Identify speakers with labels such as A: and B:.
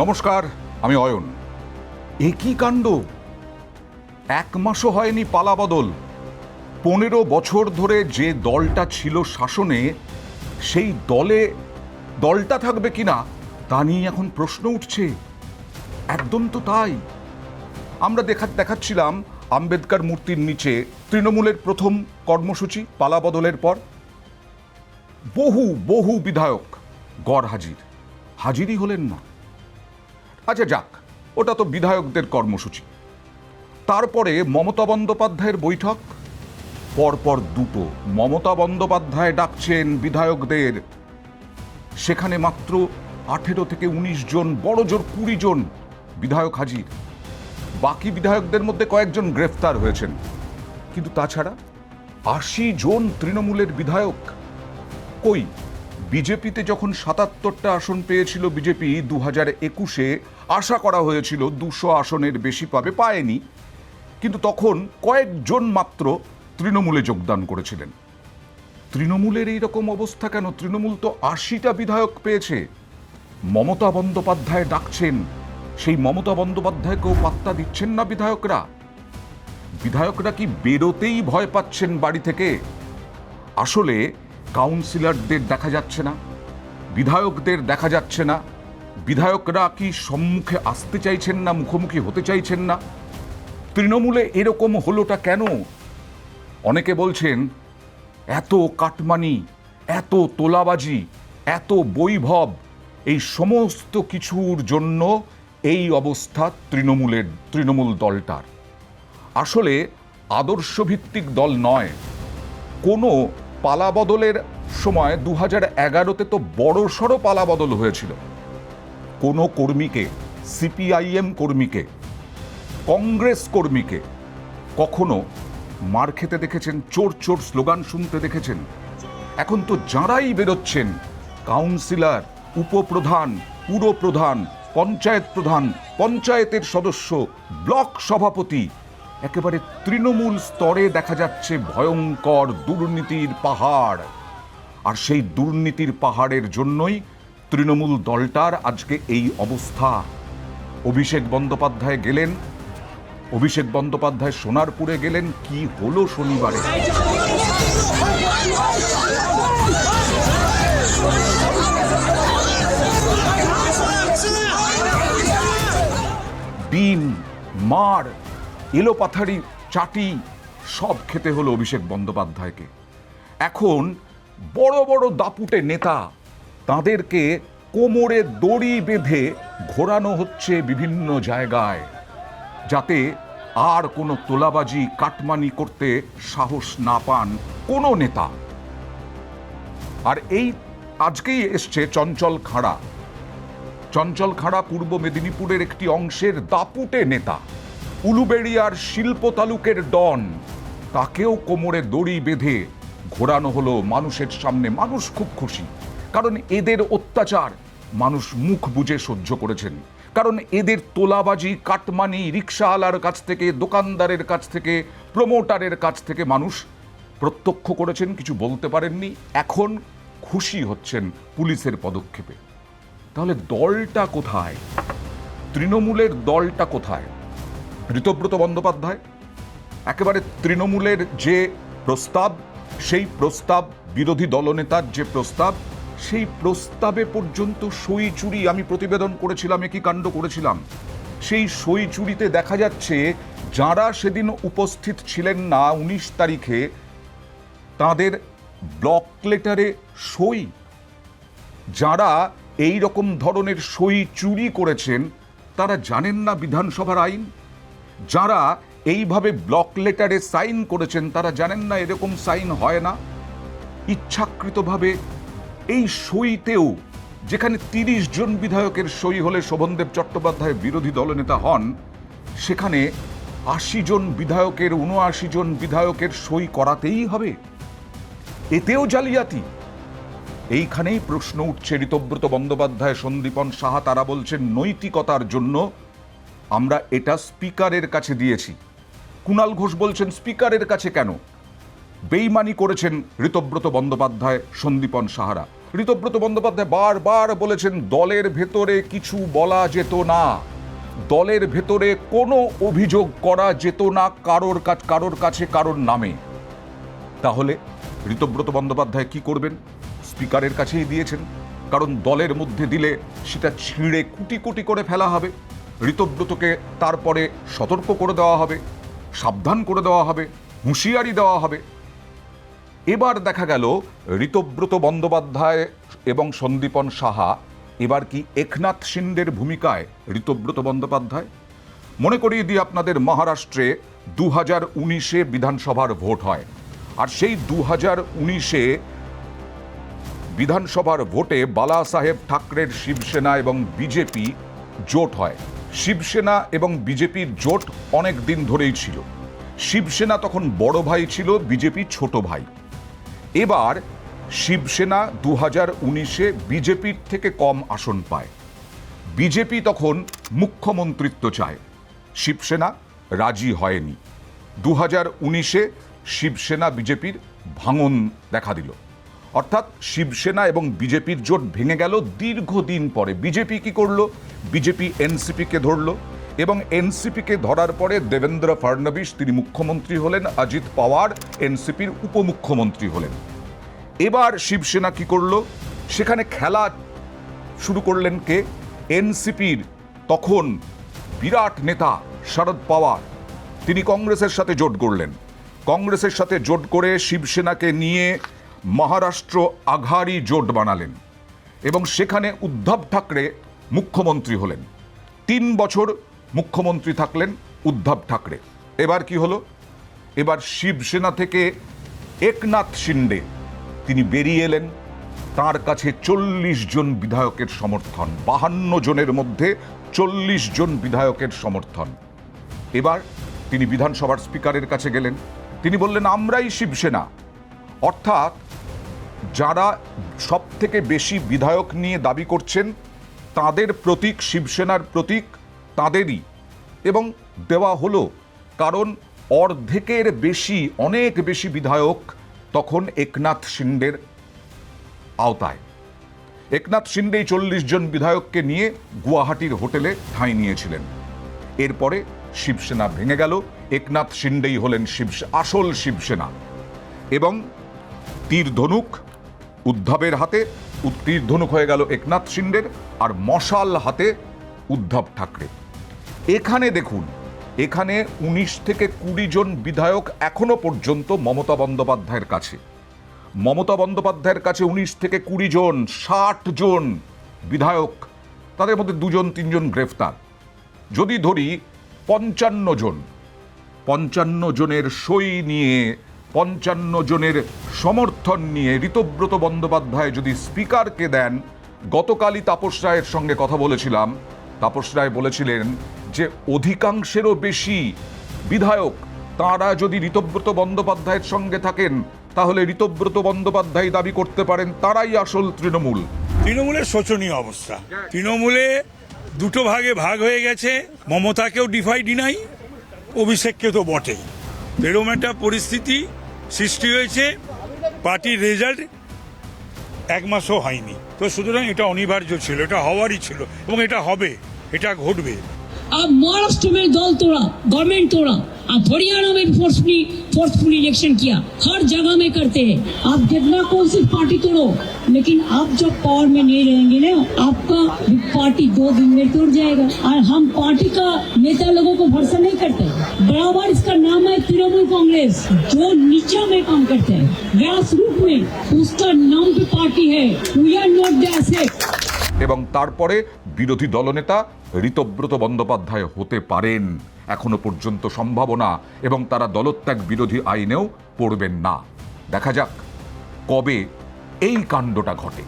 A: নমস্কার, আমি অয়ন। একই কাণ্ড, এক মাসও হয়নি পালাবদল। 15 বছর ধরে যে দলটা ছিল শাসনে, সেই দলটা থাকবে কিনা তা নিয়ে এখন প্রশ্ন উঠছে। একদম তো তাই। আমরা দেখাচ্ছিলাম আম্বেদকর মূর্তির নিচে তৃণমূলের প্রথম কর্মসূচি পালাবদলের পর বহু বিধায়ক গড় হাজিরই হলেন না। আচ্ছা যাক, ওটা তো বিধায়কদের কর্মসূচি। তারপরে মমতা বন্দ্যোপাধ্যায়ের বৈঠক, পরপর দুটো। মমতা বন্দ্যোপাধ্যায় ডাকছেন বিধায়কদের, সেখানে মাত্র 18 থেকে 19 জন, বড় জোর 20 জন বিধায়ক হাজির। বাকি বিধায়কদের মধ্যে কয়েকজন গ্রেফতার হয়েছেন, কিন্তু তাছাড়া 80 জন তৃণমূলের বিধায়ক কই? বিজেপিতে যখন 77টা আসন পেয়েছিল বিজেপি 2021-এ, আশা করা হয়েছিল 200 আসনের বেশি পায়নি, কিন্তু তখন কয়েকজন মাত্র তৃণমূলে যোগদান করেছিলেন। তৃণমূলের এইরকম অবস্থা কেন? তৃণমূল তো 80টা বিধায়ক পেয়েছে। মমতা বন্দ্যোপাধ্যায় ডাকছেন, সেই মমতা বন্দ্যোপাধ্যায়কেও পাত্তা দিচ্ছেন না বিধায়করা। বিধায়করা কি বেরোতেই ভয় পাচ্ছেন বাড়ি থেকে? আসলে কাউন্সিলরদের দেখা যাচ্ছে না, বিধায়কদের দেখা যাচ্ছে না। বিধায়করা কি সম্মুখে আসতে চাইছেন না, মুখোমুখি হতে চাইছেন না? তৃণমূলে এরকম হলোটা কেন? অনেকে বলছেন এত কাটমানি, এত তোলাবাজি, এত বৈভব, এই সমস্ত কিছুর জন্য এই অবস্থা তৃণমূল দলটার। আসলে আদর্শভিত্তিক দল নয়। কোনো পালাবদলের সময় 2011-তে তো বড়সড় পালাবদল হয়েছিল। কোনো কর্মীকে, সিপিআইএম কর্মীকে, কংগ্রেস কর্মীকে কখনো মার খেতে দেখেছেন? চোর চোর স্লোগান শুনতে দেখেছেন? এখন তো যাঁরাই বেরোচ্ছেন, কাউন্সিলর, উপপ্রধান, পুরপ্রধান, পঞ্চায়েত প্রধান, পঞ্চায়েতের সদস্য, ব্লক সভাপতি, একেবারে তৃণমূল স্তরে দেখা যাচ্ছে ভয়ঙ্কর দুর্নীতির পাহাড়। আর সেই দুর্নীতির পাহাড়ের জন্যই তৃণমূল দলটার আজকে এই অবস্থা। অভিষেক বন্দ্যোপাধ্যায় গেলেন, অভিষেক বন্দ্যোপাধ্যায় সোনারপুরে গেলেন, কি হলো শনিবারে? ডিম, মার, এলোপাথারি চাটি সব খেতে হলো অভিষেক বন্দ্যোপাধ্যায়কে। এখন বড় বড় দাপুটে নেতা, তাদেরকে কোমরে দড়ি বেঁধে ঘোরানো হচ্ছে বিভিন্ন জায়গায়, যাতে আর কোনো তোলাবাজি, কাটমানি করতে সাহস না পান কোনো নেতা। আর এই আজকেই এসছে চঞ্চল খাঁড়া। চঞ্চল খাঁড়া পূর্ব মেদিনীপুরের একটি অংশের দাপুটে নেতা, উলুবেড়িয়ার শিল্প তালুকের ডন। তাকেও কোমরে দড়ি বেঁধে ঘোরানো হলো মানুষের সামনে। মানুষ খুব খুশি, কারণ এদের অত্যাচার মানুষ মুখ বুজে সহ্য করেছেন। কারণ এদের তোলাবাজি, কাটমানি, রিক্সাওয়ালার কাছ থেকে, দোকানদারের কাছ থেকে, প্রমোটারের কাছ থেকে মানুষ প্রত্যক্ষ করেছেন, কিছু বলতে পারেননি। এখন খুশি হচ্ছেন পুলিশের পদক্ষেপে। তাহলে দলটা কোথায়? তৃণমূলের দলটা কোথায়? ঋতব্রত বন্দ্যোপাধ্যায় একেবারে তৃণমূলের যে প্রস্তাব, সেই প্রস্তাব, বিরোধী দলনেতার যে প্রস্তাব, সেই প্রস্তাবে পর্যন্ত সই চুরি। আমি প্রতিবেদন করেছিলাম, একই কাণ্ড করেছিলাম। সেই সই চুরিতে দেখা যাচ্ছে যারা সেদিন উপস্থিত ছিলেন না 19 তারিখে, তাদের ব্লক লেটারে সই। যারা এই রকম ধরনের সই চুরি করেছেন তারা জানেন না বিধানসভার আইন। যারা এইভাবে ব্লক লেটারে সাইন করেছেন তারা জানেন না এরকম সাইন হয় না। ইচ্ছাকৃতভাবে এই সইতেও, যেখানে 30 জন বিধায়কের সই হলে শোভনদেব চট্টোপাধ্যায় বিরোধী দলনেতা হন, সেখানে 80 জন বিধায়কের, 79 জন বিধায়কের সই করাতেই হবে। এতেও জালিয়াতি। এইখানেই প্রশ্ন উঠছে। ঋতব্রত বন্দ্যোপাধ্যায়, সন্দীপন সাহা তারা বলছেন নৈতিকতার জন্য আমরা এটা স্পিকারের কাছে দিয়েছি। কুণাল ঘোষ বলছেন স্পিকারের কাছে কেন? বেইমানি করেছেন ঋতব্রত বন্দ্যোপাধ্যায়, সন্দীপন সাহারা। ঋতব্রত বন্দ্যোপাধ্যায় বারবার বলেছেন দলের ভেতরে কিছু বলা যেত না, দলের ভেতরে কোনো অভিযোগ করা যেত না কারোর কাছে কারোর নামে। তাহলে ঋতব্রত বন্দ্যোপাধ্যায় কি করবেন? স্পিকারের কাছেই দিয়েছেন, কারণ দলের মধ্যে দিলে সেটা ছিঁড়ে কুটি কুটি করে ফেলা হবে। ঋতব্রতকে তারপরে সতর্ক করে দেওয়া হবে, সাবধান করে দেওয়া হবে, হুঁশিয়ারি দেওয়া হবে। এবার দেখা গেল ঋতব্রত বন্দ্যোপাধ্যায় এবং সন্দীপন সাহা এবার কি একনাথ শিন্ডের ভূমিকায় ঋতব্রত বন্দ্যোপাধ্যায়? মনে করিয়ে দিই আপনাদের, মহারাষ্ট্রে 2019-এ বিধানসভার ভোট হয়, আর সেই 2019-এ বিধানসভার ভোটে বালা সাহেব ঠাকরের শিবসেনা এবং বিজেপি জোট হয়। শিবসেনা এবং বিজেপির জোট অনেক দিন ধরেই ছিল। শিবসেনা তখন বড় ভাই ছিল, বিজেপি ছোট ভাই। এবার শিবসেনা 2019-এ বিজেপির থেকে কম আসন পায়। বিজেপি তখন মুখ্যমন্ত্রিত্ব চায়, শিবসেনা রাজি হয়নি। 2019-এ শিবসেনা বিজেপির ভাঙন দেখা দিল, অর্থাৎ শিবসেনা এবং বিজেপির জোট ভেঙে গেল দীর্ঘদিন পরে। বিজেপি কি করলো? বিজেপি এনসিপিকে ধরলো, এবং এনসিপিকে ধরার পরে দেবেন্দ্র ফডনবিস তিনি মুখ্যমন্ত্রী হলেন, অজিত পাওয়ার এনসিপির উপমুখ্যমন্ত্রী হলেন। এবার শিবসেনা কি করলো? সেখানে খেলা শুরু করলেন কে? এনসিপির তখন বিরাট নেতা শরদ পাওয়ার, তিনি কংগ্রেসের সাথে জোট করলেন। কংগ্রেসের সাথে জোট করে শিবসেনাকে নিয়ে মহারাষ্ট্র আঘাড়ি জোট বানালেন, এবং সেখানে উদ্ধব ঠাকরে মুখ্যমন্ত্রী হলেন। 3 বছর মুখ্যমন্ত্রী থাকলেন উদ্ধব ঠাকরে। এবার কি হলো? এবার শিবসেনা থেকে একনাথ শিন্ডে তিনি বেরিয়ে এলেন, তার কাছে 40 জন বিধায়কের সমর্থন, 52 জনের মধ্যে 40 জন বিধায়কের সমর্থন। এবার তিনি বিধানসভার স্পিকারের কাছে গেলেন, তিনি বললেন আমরাই শিবসেনা। অর্থাৎ যারা সব থেকে বেশি বিধায়ক নিয়ে দাবি করছেন তাদের প্রতীক, শিবসেনার প্রতীক তাদেরই, এবং দেওয়া হলো। কারণ অর্ধেকের বেশি, অনেক বেশি বিধায়ক তখন একনাথ শিন্ডের আওতায়। একনাথ শিন্ডেই 40 জন বিধায়ককে নিয়ে গুয়াহাটির হোটেলে ঠাঁই নিয়েছিলেন। এরপরে শিবসেনা ভেঙে গেল, একনাথ শিন্ডেই হলেন আসল শিবসেনা। এবং তীর ধনুক উদ্ধবের হাতে, তীর ধনুক হয়ে গেল একনাথ শিন্ডের, আর মশাল হাতে উদ্ধব ঠাকরে। এখানে দেখুন, এখানে 19 থেকে 20 জন বিধায়ক এখনো পর্যন্ত মমতা বন্দ্যোপাধ্যায়ের কাছে। মমতা বন্দ্যোপাধ্যায়ের কাছে 19 থেকে 20 জন, 60 জন বিধায়ক, তাদের মধ্যে 2 জন 3 জন গ্রেফতার। যদি ধরি 55 জন, 55 জনের সই নিয়ে, 55 জনের সমর্থন নিয়ে ঋতব্রত বন্দ্যোপাধ্যায় যদি স্পিকারকে দেন, গতকালই তাপস রায়ের সঙ্গে কথা বলেছিলাম, তাপস রায় বলেছিলেন যে অধিকাংশেরও বেশি বিধায়ক তারা যদি ঋতব্রত বন্দ্যোপাধ্যায়ের সঙ্গে থাকেন, তাহলে ঋতব্রত বন্দ্যোপাধ্যায় দাবি করতে পারেন তারাই আসল তৃণমূল।
B: তৃণমূলের শোচনীয় অবস্থা। তৃণমূলে দুটো ভাগে ভাগ হয়ে গেছে, মমতাকেও ডিনাই, অভিষেককে তো বটেই। এরকম একটা পরিস্থিতি সৃষ্টি হয়েছে, পার্টির রেজাল্ট 1 মাসও হয়নি। তো সুতরাং এটা অনিবার্য ছিল, এটা হওয়ারই ছিল, এবং এটা হবে, এটা ঘটবে।
C: अब महाराष्ट्र में दल तोड़ा, गवर्नमेंट तोड़ा, अब हरियाणा में फोर्सफुल इलेक्शन किया, हर जगह में करते हैं। आप जितना कौन सी पार्टी तोड़ो, लेकिन आप जब पावर में नहीं रहेंगे ना, आपका पार्टी 2 दिन में टूट जाएगा। और हम पार्टी का नेता लोगों को भरोसा नहीं करते। बराबर इसका नाम है तृणमूल कांग्रेस, जो नीचे में काम करते हैं, ग्रास रूट में, उसका नाम भी पार्टी है। We are not the asset.
A: এবং তারপরে বিরোধী দলনেতা ঋতব্রত বন্দ্যোপাধ্যায় হতে পারেন, এখনো পর্যন্ত সম্ভাবনা, এবং তারা দলত্যাগ বিরোধী আইনেও পড়বেন না। দেখা যাক কবে এই কাণ্ডটা ঘটে।